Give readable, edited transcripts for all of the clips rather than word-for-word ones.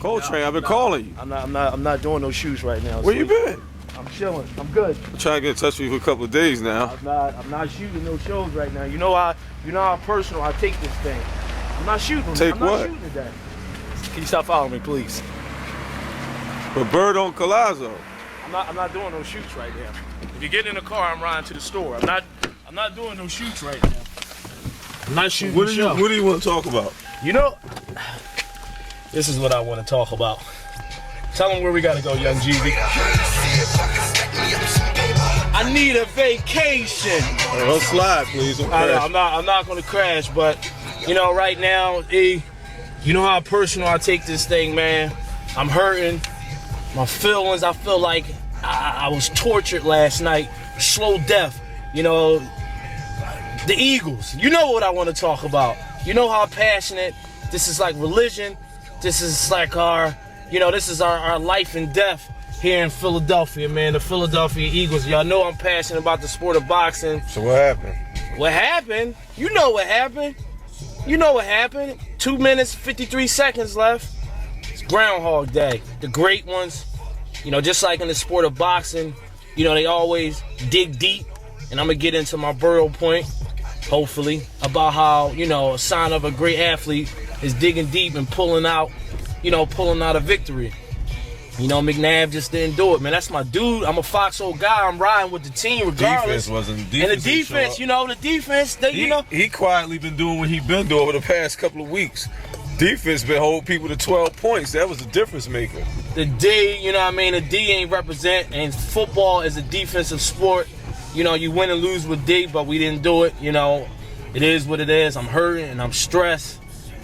Coltrane, I've been calling you. I'm not doing no shoots right now. Where you been? I'm chilling. I'm good. I'm trying to get in touch with you for a couple of days now. I'm not shooting no shows right now. You know how personal I take this thing. I'm not shooting. Take I'm what? not shooting today. Can you stop following me, please? But Berto Collazo. I'm not doing no shoots right now. If you get in the car, I'm riding to the store. I'm not doing no shoots right now. I'm not shooting What the do you show. What do you want to talk about? You know, this is what I want to talk about. Tell them where we gotta go, Young GYGB. I need a vacation. Hey, don't slide, please. Don't crash. I'm not gonna crash, but you know, right now, you know how personal I take this thing, man. I'm hurting. My feelings, I feel like I was tortured last night. Slow death. You know, the Eagles. You know what I want to talk about. You know how passionate. This is like religion. This is like this is our life and death here in Philadelphia, man. The Philadelphia Eagles. Y'all know I'm passionate about the sport of boxing. So what happened? What happened? You know what happened. You know what happened. 2 minutes, 53 seconds left. It's Groundhog Day. The great ones, you know, just like in the sport of boxing, you know, they always dig deep. And I'm going to get into my Berto point, hopefully, about how, you know, a sign of a great athlete is digging deep and pulling out a victory. You know, McNabb just didn't do it, man. That's my dude. I'm a Foxhole guy. I'm riding with the team regardless. Defense, and the defense, you know, the defense, he quietly been doing what he been doing over the past couple of weeks. Defense been holding people to 12 points. That was the difference maker. The D, you know what I mean? The D ain't represent, and football is a defensive sport. You know, you win and lose with D, but we didn't do it. You know, it is what it is. I'm hurting and I'm stressed.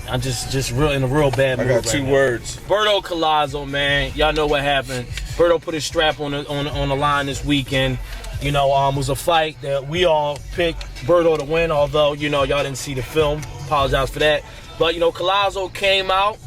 I'm just real in a real bad mood. I got two words. Berto Collazo, man. Y'all know what happened. Berto put his strap on the line this weekend. You know, it was a fight that we all picked Berto to win, although, you know, y'all didn't see the film. Apologize for that. But, you know, Collazo came out,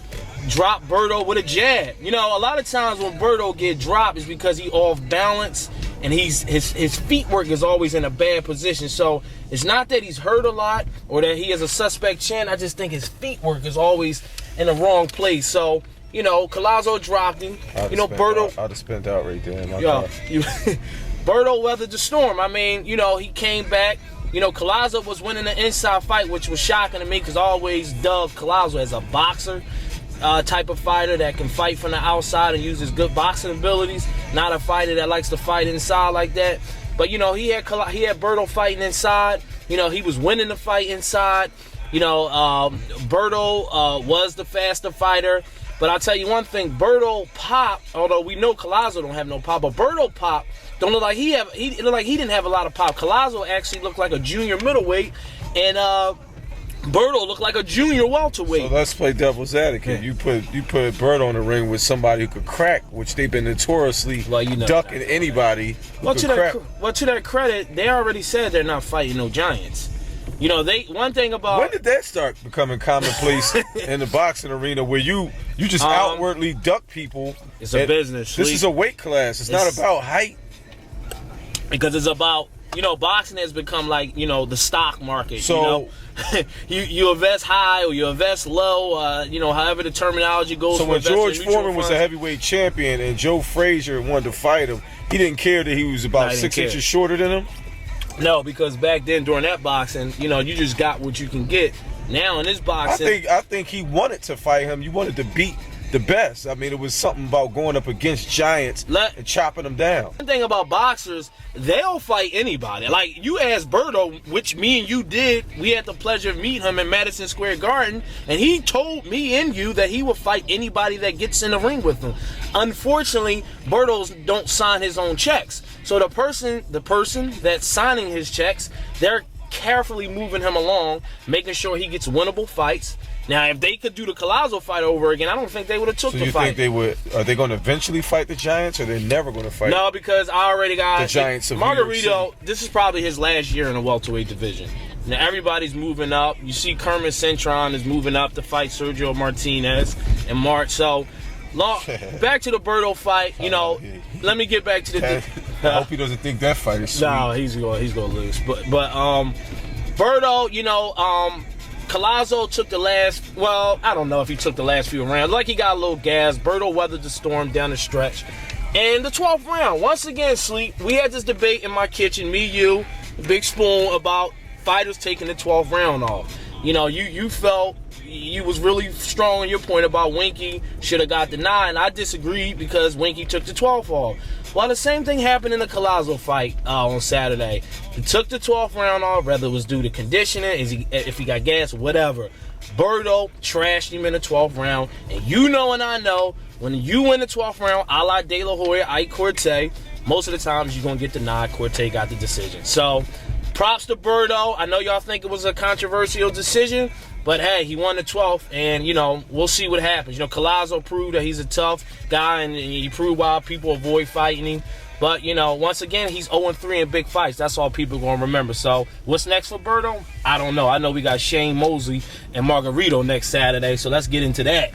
dropped Berto with a jab. You know, a lot of times when Berto get dropped is because he off balance and his feet work is always in a bad position. So it's not that he's hurt a lot or that he has a suspect chin. I just think his feet work is always in the wrong place. So, you know, Collazo dropped him. You know, Berto. I'd have spent out right there. Berto weathered the storm. I mean, you know, he came back. You know, Collazo was winning the inside fight, which was shocking to me because I always dubbed Collazo as a boxer type of fighter that can fight from the outside and use his good boxing abilities, not a fighter that likes to fight inside like that. But, you know, he had Berto fighting inside. You know, he was winning the fight inside. You know, Berto was the faster fighter. But I'll tell you one thing, Berto pop, although we know Collazo don't have no pop, but Berto pop don't look like he looked like he didn't have a lot of pop. Collazo actually looked like a junior middleweight, and Berto looked like a junior welterweight. So let's play devil's advocate. You put Berto in the ring with somebody who could crack, which they've been notoriously ducking anybody. Well, to their credit, they already said they're not fighting no giants. You know, one thing about... When did that start becoming commonplace in the boxing arena where you just outwardly duck people? It's a business. This is a weight class. It's not about height. Because it's about, you know, boxing has become like, you know, the stock market. So, you know? you invest high or you invest low, you know, however the terminology goes. So when George Foreman was a heavyweight champion and Joe Frazier wanted to fight him, he didn't care that he was about 6 inches shorter than him? No, because back then during that boxing, you know, you just got what you can get. Now in this boxing, I think he wanted to fight him. You wanted to beat the best. I mean, it was something about going up against giants and chopping them down. One thing about boxers, they'll fight anybody. Like, you asked Berto, which me and you did. We had the pleasure of meeting him in Madison Square Garden, and he told me and you that he would fight anybody that gets in the ring with him. Unfortunately, Berto's don't sign his own checks. So the person that's signing his checks, they're carefully moving him along, making sure he gets winnable fights. Now, if they could do the Collazo fight over again, I don't think they would have took the fight. So you think they would? Are they going to eventually fight the Giants, or they're never going to fight? No, because I already got the Giants of Margarito. This is probably his last year in the welterweight division. Now everybody's moving up. You see, Kermit Cintron is moving up to fight Sergio Martinez in March. So, back to the Berto fight. You know, let me get back to the. I hope he doesn't think that fight is sweet. No, he's gonna lose. But Berto, you know, Collazo took the last, well, I don't know if he took the last few rounds. Like he got a little gas. Berto weathered the storm down the stretch. And the 12th round, once again, Sleep, we had this debate in my kitchen, me, you, Big Spoon, about fighters taking the 12th round off. You know, you felt you was really strong on your point about Winky should have got the 9. I disagreed because Winky took the 12th off. Well, the same thing happened in the Collazo fight on Saturday. He took the 12th round off, whether it was due to conditioning, if he got gas, whatever. Berto trashed him in the 12th round, and you know and I know, when you win the 12th round, a la De La Hoya, Ike Corte, most of the times you're going to get the nod. Corte got the decision. So, props to Berto. I know y'all think it was a controversial decision, but hey, he won the 12th, and, you know, we'll see what happens. You know, Collazo proved that he's a tough guy, and he proved why people avoid fighting him. But, you know, once again, he's 0-3 in big fights. That's all people are going to remember. So, what's next for Berto? I don't know. I know we got Shane Mosley and Margarito next Saturday, so let's get into that.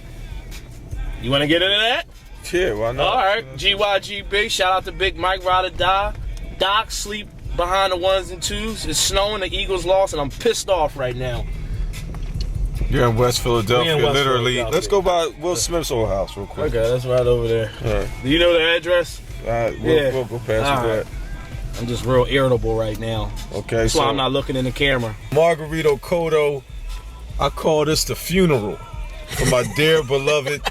You want to get into that? Yeah, why not? All right. GYGB, shout out to Big Mike Ride or Die. Doc, sleep behind the 1s and 2s. It's snowing, the Eagles lost, and I'm pissed off right now. You're in West Philadelphia, literally. Philadelphia. Let's go by Will Smith's old house real quick. Okay, that's right over there. All right. Do you know the address? We'll go past that. I'm just real irritable right now. Okay, That's why I'm not looking in the camera. Margarito Cotto, I call this the funeral for my dear beloved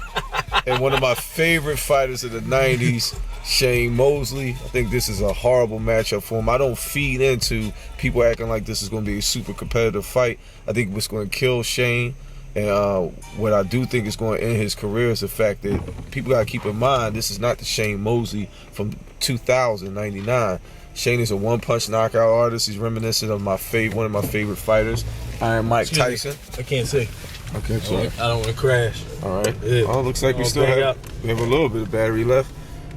and one of my favorite fighters of the 90s, Shane Mosley. I think this is a horrible matchup for him. I don't feed into people acting like this is going to be a super competitive fight. I think what's going to kill Shane, and what I do think is going to end his career, is the fact that people got to keep in mind this is not the Shane Mosley from 2099. Shane is a one-punch knockout artist. He's reminiscent of one of my favorite fighters, Iron Mike Tyson. I can't see. Okay, so I don't want to crash. all right. Yeah. Oh, looks like we have a little bit of battery left.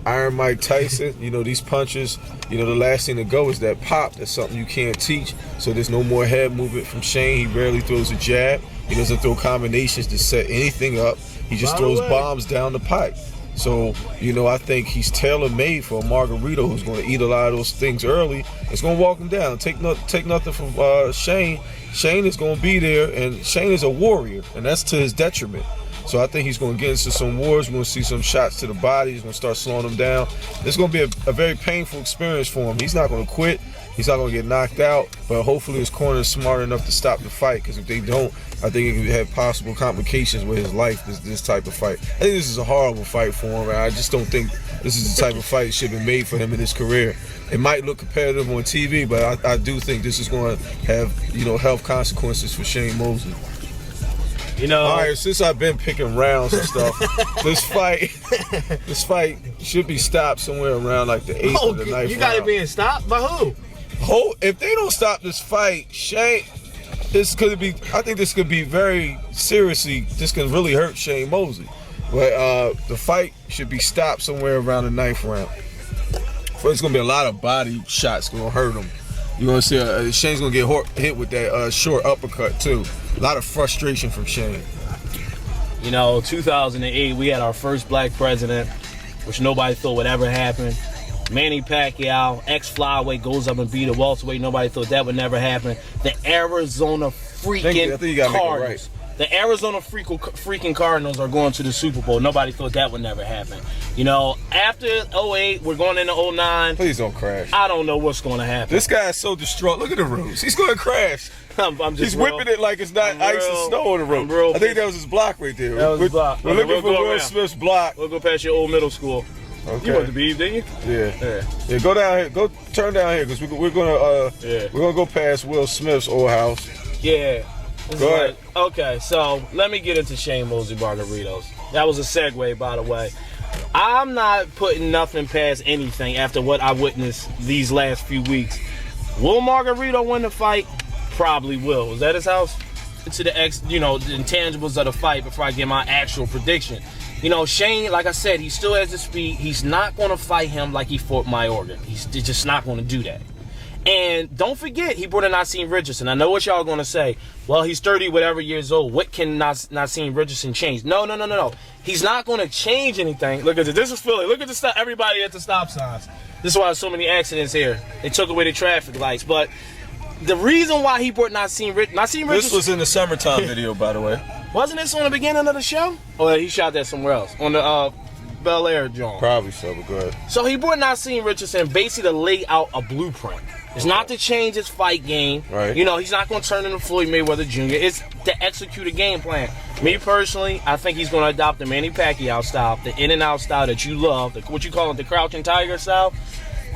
Iron Mike Tyson, you know, these punches, you know, the last thing to go is that pop. That's something you can't teach. So there's no more head movement from Shane. He rarely throws a jab. He doesn't throw combinations to set anything up. He just throws bombs down the pipe. So, you know, I think he's tailor-made for a Margarito who's going to eat a lot of those things early. It's going to walk him down. Take nothing from Shane. Shane is going to be there, and Shane is a warrior, and that's to his detriment. So I think he's going to get into some wars. We're going to see some shots to the body. He's going to start slowing him down. It's going to be a very painful experience for him. He's not going to quit. He's not going to get knocked out, but hopefully his corner is smart enough to stop the fight, because if they don't, I think it could have possible complications with his life, this type of fight. I think this is a horrible fight for him, and I just don't think this is the type of fight that should have been made for him in his career. It might look competitive on TV, but I do think this is going to have, you know, health consequences for Shane Mosley. You know, all right, since I've been picking rounds and stuff, this fight should be stopped somewhere around like the 8th or the 9th round. You got it being stopped by who? If they don't stop this fight, Shane, I think this could be very seriously, this can really hurt Shane Mosley. But the fight should be stopped somewhere around the 9th round. There's going to be a lot of body shots going to hurt him. You're going to see Shane's going to get hit with that short uppercut too. A lot of frustration from Shane. You know, 2008, we had our first black president, which nobody thought would ever happen. Manny Pacquiao, ex-flyweight, goes up and beat a welterweight. Nobody thought that would never happen. The Arizona freaking Cardinals. The Arizona freaking Cardinals are going to the Super Bowl. Nobody thought that would never happen. You know, after 08, we're going into 09. Please don't crash. I don't know what's going to happen. This guy is so distraught. Look at the roads. He's going to crash. He's whipping it like it's not ice and snow on the road. I think that was his block right there. That was his block. We're looking for Will Smith's block. We'll go past your old middle school. Okay. You went to Beeve, didn't you? Yeah. Go down here. Go turn down here, because we're gonna go past Will Smith's old house. Yeah. Go ahead. Okay, so let me get into Shane Mosley Margaritos. That was a segue, by the way. I'm not putting nothing past anything after what I witnessed these last few weeks. Will Margarito win the fight? Probably will. Was that his house? To the the intangibles of the fight before I get my actual prediction. You know, Shane, like I said, he still has the speed. He's not going to fight him like he fought Mayorga. He's just not going to do that. And don't forget, he brought in Naseem Richardson. I know what y'all going to say. Well, he's 30 whatever years old. What can Naseem Richardson change? No. He's not going to change anything. Look at this. This is Philly. Look at the stop. Everybody at the stop signs. This is why there's so many accidents here. They took away the traffic lights. But the reason why he brought Naseem Richardson. This was in the summertime video, by the way. Wasn't this on the beginning of the show? Or he shot that somewhere else on the Bel Air joint? Probably so, but go ahead. So he brought Naseem Richardson basically to lay out a blueprint. It's not to change his fight game. Right. You know, he's not going to turn into Floyd Mayweather Jr. It's to execute a game plan. Me personally, I think he's going to adopt the Manny Pacquiao style, the in and out style that you love, what you call it, the crouching tiger style.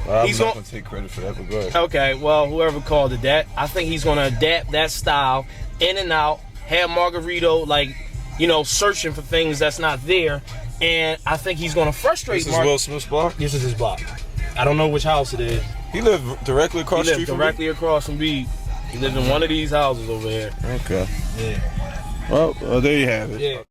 I'm not going to take credit for that, but go ahead. Okay, well, whoever called it that, I think he's going to adapt that style, in and out, have Margarito, like, you know, searching for things that's not there, and I think he's going to frustrate This is Will Smith's block? This is his block. I don't know which house it is. He lived directly across the street from me? directly across from me. He lived in one of these houses over here. Okay. Yeah. Well, there you have it. Yeah.